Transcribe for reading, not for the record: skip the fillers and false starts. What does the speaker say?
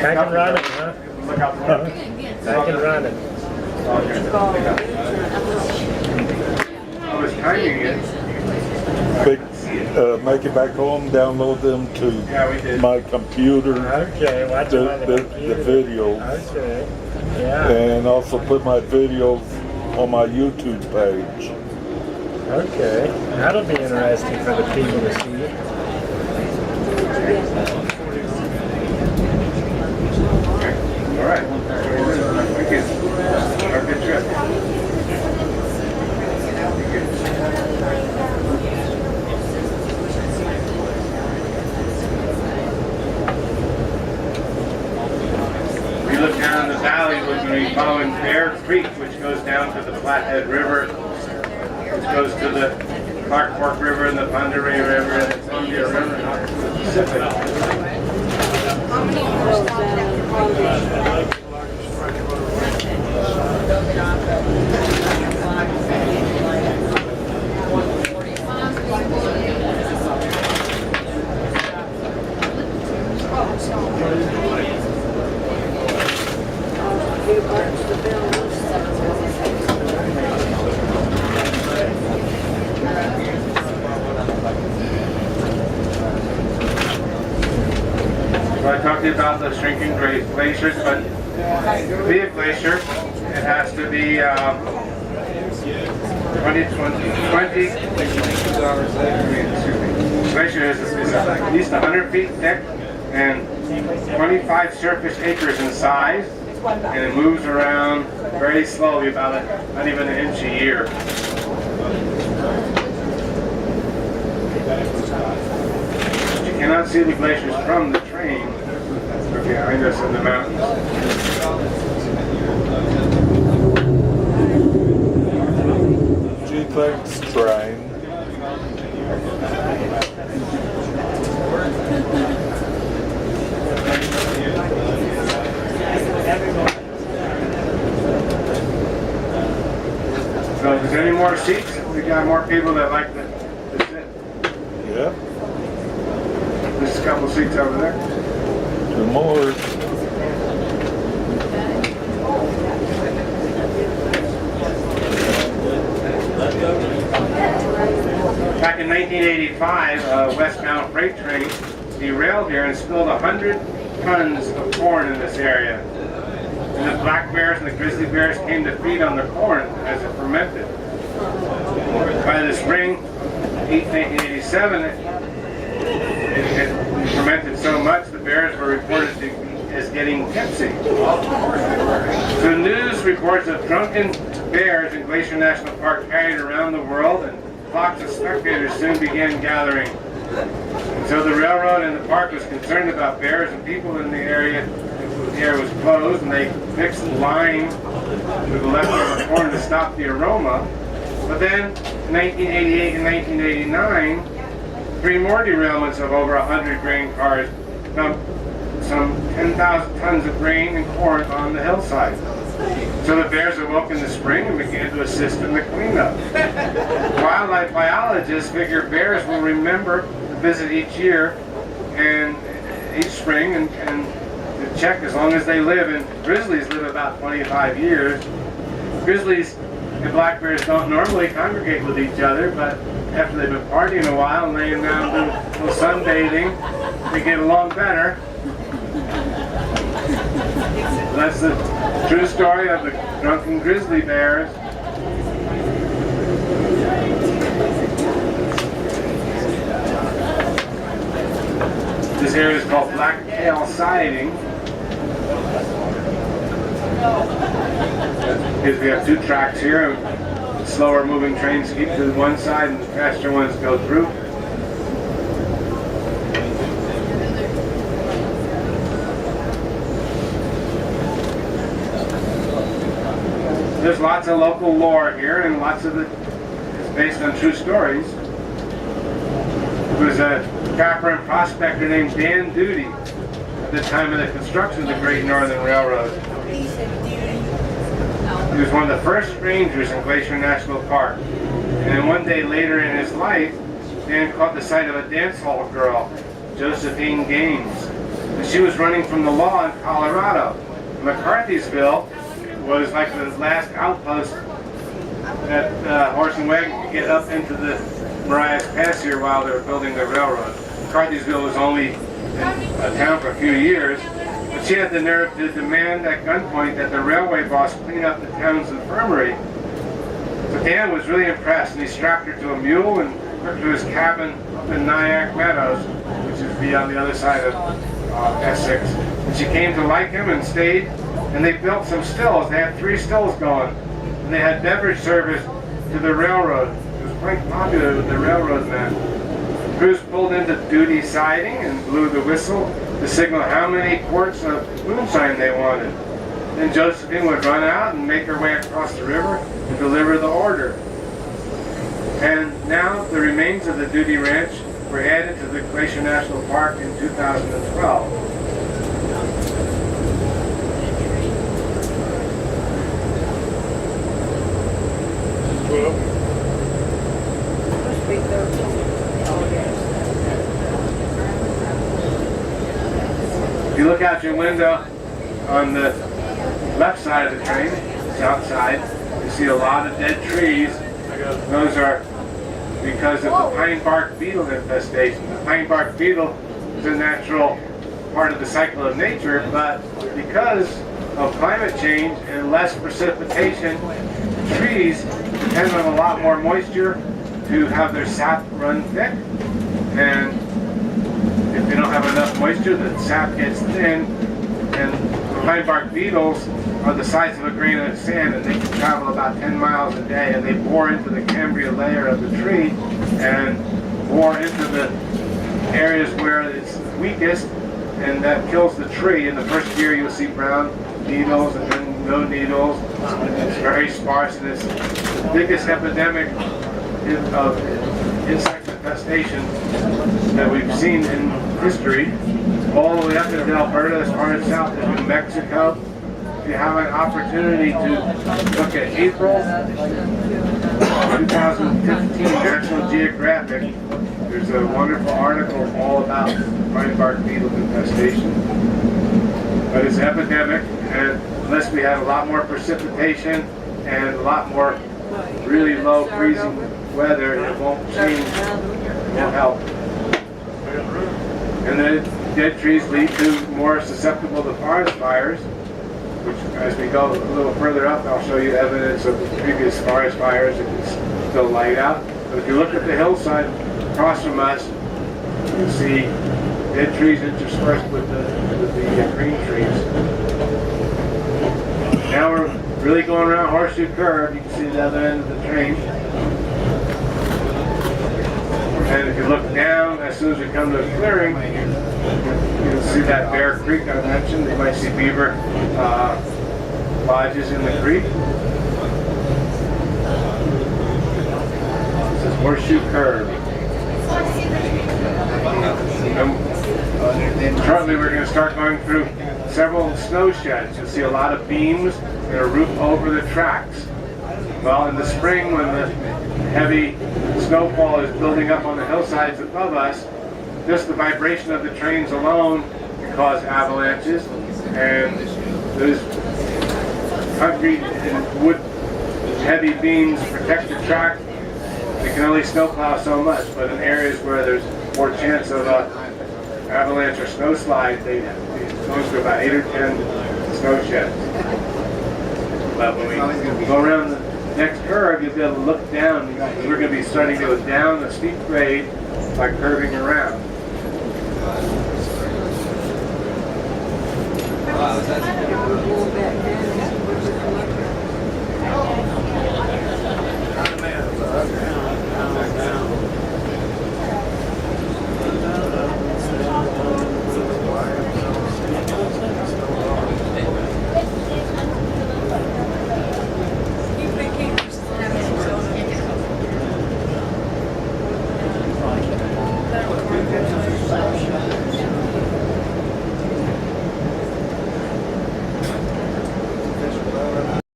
Back and running, huh? Back and running. I was timing it. Make it back home, download them to my computer. Okay, watch the videos. Okay, yeah. And also put my videos on my YouTube page. Okay, that'll be interesting for the people to see. All right. Thank you. Have a good trip. We look down in the valley, we're going to be following Bear Creek, which goes down to the Flathead River, which goes to the Clark Fork River and the Pend Oreille River and the Columbia River and out to the Pacific. So I talked to you about the shrinking glaciers, but to be a glacier, it has to be 20. Glacier is at least 100 feet thick and 25 surface acres in size, and it moves around very slowly, about not even an inch a year. You cannot see the glaciers from the train. They're behind us in the mountains. Gee, thanks, train. So if there's any more seats, we got more people that like to sit. Yeah. There's a couple seats over there. Two more. Back in 1985, a westbound freight train derailed here and spilled 100 tons of corn in this area. And the black bears and the grizzly bears came to feed on the corn as it fermented. By the spring of 1987, it had fermented so much the bears were reported as getting tipsy. The news reports of drunken bears in Glacier National Park carried around the world, and flocks of spectators soon began gathering. And so the railroad and the park was concerned about bears, and people in the area. The air was closed, and they mixed lime with the leftover corn to stop the aroma. But then, in 1988 and 1989, 3 more derailments of over 100 grain cars dumped some 10,000 tons of grain and corn on the hillside. So the bears awoke in the spring and began to assist in the cleanup. Wildlife biologists figure bears will remember to visit each year and each spring and to check as long as they live. And grizzlies live about 25 years. Grizzlies and black bears don't normally congregate with each other, but after they've been partying a while and laying down doing a little sunbathing, they get along better. That's the true story of the drunken grizzly bears. This area is called Blacktail Siding. Because we have 2 tracks here. Slower moving trains keep to one side and the faster ones go through. There's lots of local lore here, and lots of it is based on true stories. There was a trapper and prospector named Dan Duty at the time of the construction of the Great Northern Railroad. He was one of the first rangers in Glacier National Park. And then one day later in his life, Dan caught the sight of a dance hall girl, Josephine Gaines. And she was running from the law in Colorado. McCarthy'sville was like the last outpost that horse and wagon could get up into the Marias Pass here while they were building the railroad. McCarthy'sville was only a town for a few years, but she had the nerve to demand at gunpoint that the railway boss clean up the town's infirmary. So Dan was really impressed, and he strapped her to a mule and took her to his cabin up in Nyack Meadows, which is on the other side of Essex. And she came to like him and stayed, and they built some stills. They had 3 stills going, and they had beverage service to the railroad. It was quite popular with the railroad men. Crews pulled into duty siding and blew the whistle to signal how many quarts of moonshine they wanted. Then Josephine would run out and make her way across the river and deliver the order. And now the remains of the duty ranch were added to the Glacier National Park in 2012. If you look out your window on the left side of the train, south side, you see a lot of dead trees. Those are because of the pine bark beetle infestation. The pine bark beetle is a natural part of the cycle of nature, but because of climate change and less precipitation, trees depend on a lot more moisture to have their sap run thick. And if they don't have enough moisture, the sap gets thin, and the pine bark beetles are the size of a grain of sand, and they can travel about 10 miles a day, and they bore into the Cambria layer of the tree and bore into the areas where it's weakest, and that kills the tree. In the first year you'll see brown needles and then no needles, and it's very sparse, and it's the biggest epidemic of insect infestation that we've seen in history, all the way up into Alberta, as far as south as New Mexico. If you have an opportunity to look at April 2015 National Geographic, there's a wonderful article all about pine bark beetle infestation. But it's epidemic, and unless we have a lot more precipitation and a lot more really low freezing weather, it won't change, it won't help. And then dead trees lead to more susceptible to forest fires, which as we go a little further up, I'll show you evidence of previous forest fires if it's still light out. But if you look at the hillside across from us, you see dead trees interspersed with the green trees. Now we're really going around Horseshoe Curve. You can see the other end of the train. And if you look down, as soon as we come to a clearing, you'll see that Bear Creek I mentioned. You might see beaver lodges in the creek. This is Horseshoe Curve. Shortly we're going to start going through several snow sheds. You'll see a lot of beams and a roof over the tracks. Well, in the spring, when the heavy snowfall is building up on the hillsides above us, just the vibration of the trains alone can cause avalanches, and those concrete and wood heavy beams protect the track. They can only snowplow so much, but in areas where there's more chance of avalanche or snow slide, they go through about 8 or 10 snow sheds. But when we go around the next curve, you'll be able to look down. We're going to be starting to go down a steep grade by curving around.